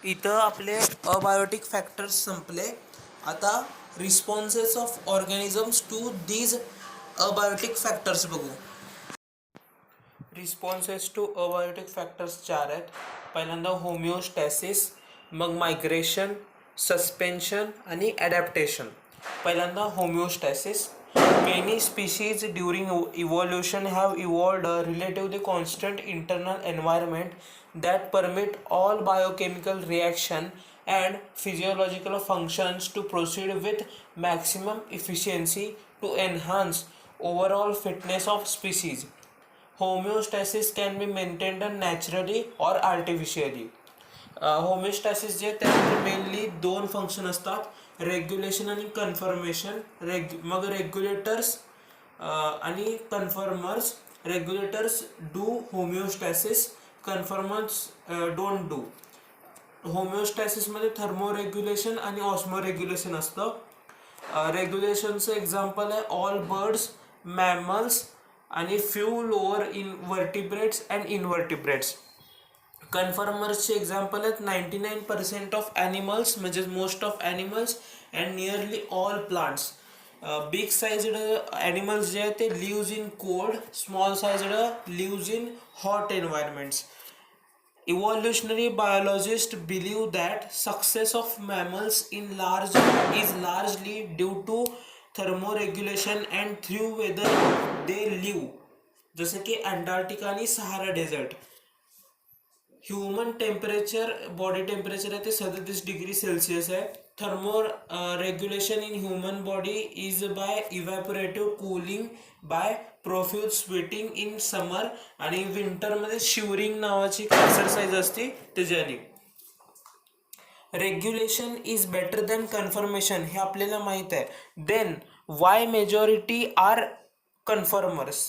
इथं आपले abiotic factors संपले. आता responses of organisms to these abiotic factors बघू. रिस्पॉन्सेस टू अबायोटिक फॅक्टर्स 4 आहेत. पहिल्यांदा होमिओस्टॅसिस, मग मायग्रेशन, सस्पेन्शन आणि ॲडॅप्टेशन. पहिल्यांदा homeostasis. Many species during evolution have evolved a relatively constant internal environment that permit all biochemical reaction and physiological functions to proceed with maximum efficiency to enhance overall fitness of species. Homeostasis can be maintained naturally or artificially. Homeostasis जे त्यामध्ये mainly 2 function असतात, regulation आणि conformation. मग regulators आणि conformers. Regulators do homeostasis, conformers don't do. होमिओस्टॅसिसमध्ये thermoregulation आणि osmoregulation असतं. रेग्युलेशनचं एक्झाम्पल आहे ऑल बर्ड्स, मॅमल्स आणि few lower vertebrates and invertebrates. कन्फर्मर्सचे एक्झाम्पल आहेत 99% ऑफ ॲनिमल्स म्हणजे most of animals and nearly all plants. Big sized animals जे आहेत ते lives in cold, small sized lives in hot एन्व्हायरमेंट्स. Evolutionary biologists believe that success of mammals is largely due to thermoregulation and through whether they live, जसे की Antarctica आणि Sahara desert. Human temperature, body temperature आहे ते 37°C आहे. Thermoregulation in human body is by evaporative cooling by profuse sweating in summer आणि विंटरमध्ये shivering नावाची exercise असते त्याच्याने. Regulation is better than conformation हे आपल्याला माहीत आहे. Then why majority are conformers.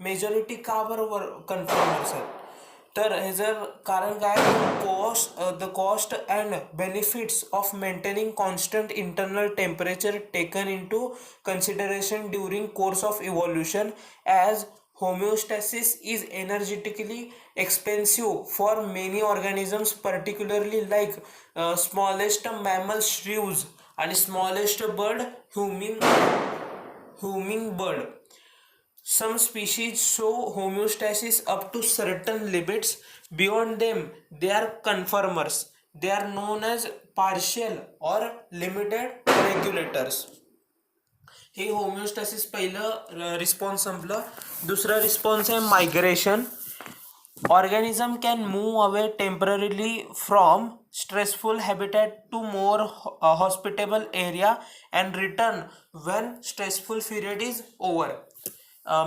Majority का बरोबर कन्फर्मर्स आहेत? तर हे जर कारण काय, the cost and benefits of maintaining constant internal temperature taken in to consideration during course of evolution as homeostasis is energetically expensive for many organisms, particularly like smallest mammal shrews and smallest bird hummingbird. Some species show homeostasis up to certain limits. Beyond them, they are conformers. They are known as partial or limited regulators. हे homeostasis पहिलं response संपलं. दुसरा response आहे migration. Organism can move away temporarily from stressful habitat to more hospitable area and return when stressful period is over.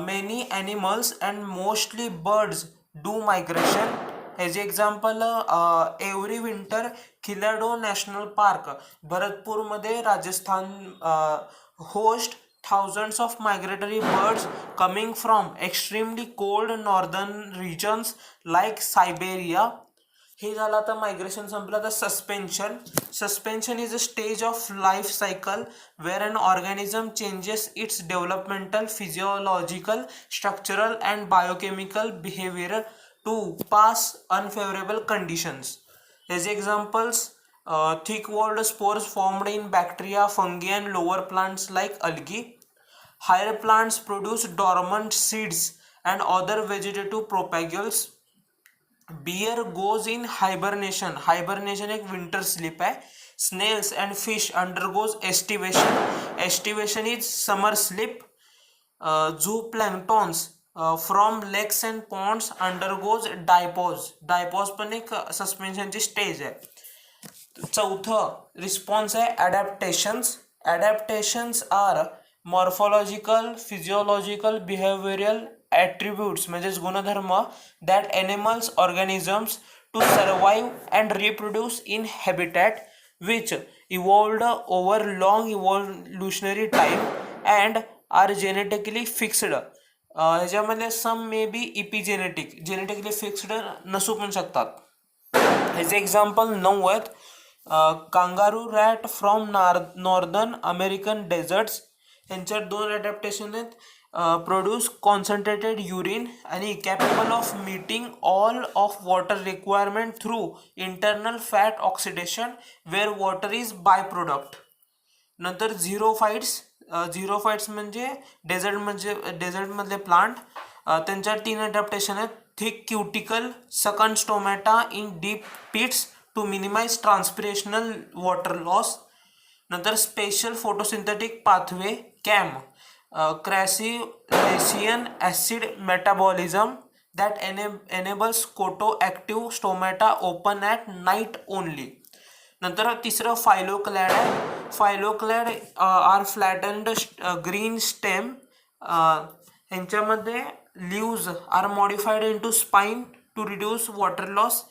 Many animals and mostly birds do migration. ह्याचे example every winter Keoladeo national park भरतपूरमध्ये Rajasthan host thousands of migratory birds coming from extremely cold northern regions like Siberia. हे झालं. आता migration संपलं. तर suspension. Suspension is a stage of life cycle where an organism changes its developmental, physiological, structural and biochemical behaviour to pass unfavourable conditions. ह्याचे examples thick-walled spores formed in bacteria, fungi and lower plants like algae. Higher plants produce dormant seeds and other vegetative propagules. Bear goes in hibernation. Hibernation एक winter sleep है. Snails and fish undergoes estivation. Estivation is summer sleep. Zooplanktons from lakes and ponds undergoes diapause. Diapause पण एक सस्पेन्शनची stage आहे. चौथं response आहे adaptations. Adaptations are morphological, physiological, behavioural attributes म्हणजेच गुणधर्म that animals organisms to survive and reproduce in habitat which evolved over long evolutionary time and are genetically fixed. ह्याच्यामध्ये some may be इपिजेनेटिक, genetically fixed नसू पण शकतात. ह्याचे example 9 आहेत. Kangaroo rat from northern American deserts. यांच्यात 2 adaptation आहेत. Produce concentrated urine आणि capable of meeting all of water requirement through internal fat oxidation where water is by product. नंतर xerophytes म्हणजे डेझर्टमधले प्लांट. त्यांच्या 3 अडॅप्टेशन आहेत. Thick cuticle sunken stomata in deep pits to minimise transpirational water loss. नंतर special photosynthetic pathway CAM crassulacean acid metabolism that enables कोटो active stomata open at night only. नंतर तिसरं phylloclade आहे. Phylloclade are flattened green stem. ह्यांच्यामध्ये leaves are modified in to spine to reduce water loss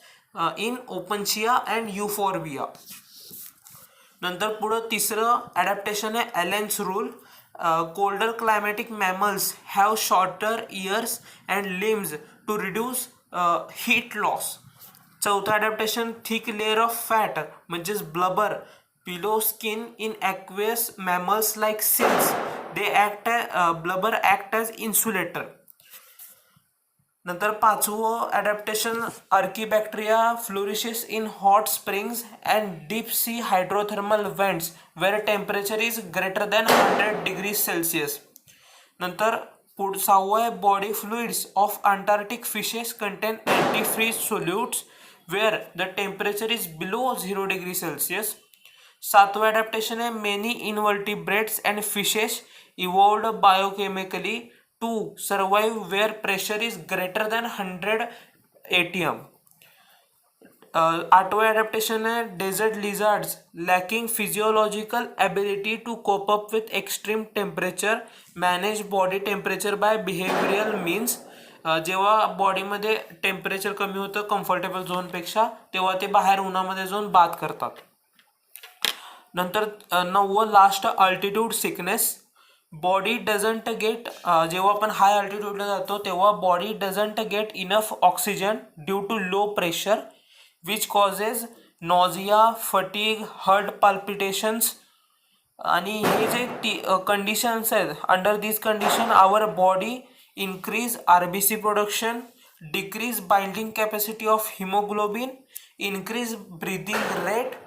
in Opuntia and Euphorbia. नंतर पुढं तिसरं adaptation आहे Allen's rule. Colder climatic mammals have shorter ears and limbs to reduce heat loss. चौथं adaptation thick layer of fat म्हणजेच blubber below skin in ॲक्वेस mammals like seals. They blubber act as insulator. नंतर पाचवं adaptation archaebacteria फ्लोरिशेस in hot springs and deep sea hydrothermal vents where temperature is greater than 100 degrees Celsius. नंतर सहावं आहे body fluids of Antarctic fishes contain antifreeze solutes where the temperature is below 0 degree Celsius. सातवं adaptation आहे many invertebrates and fishes evolved biochemically to survive where pressure is greater than 100 atm. आठवं adaptation आहे desert lizards lacking physiological ability to cope up with extreme temperature manage body temperature by behavioural means. जेव्हा बॉडीमध्ये temperature कमी होतं comfortable झोनपेक्षा तेव्हा ते बाहेर उन्हामध्ये जाऊन बाथ करतात. नंतर नववं last altitude sickness. Body doesn't get जेव्हा आपण हाय अल्टिट्यूडला जातो तेव्हा body doesn't get enough oxygen due to low pressure which causes nausea fatigue heart palpitations. आणि हे जे कंडिशन्स आहेत under this condition our body increase RBC production decrease binding capacity of haemoglobin increase breathing rate.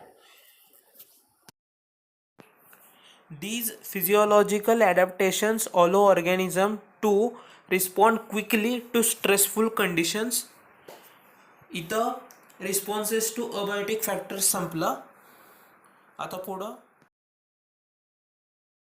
These physiological adaptations allow organism to respond quickly to stressful conditions. इथं responses to abiotic factors संपला. आता पुढं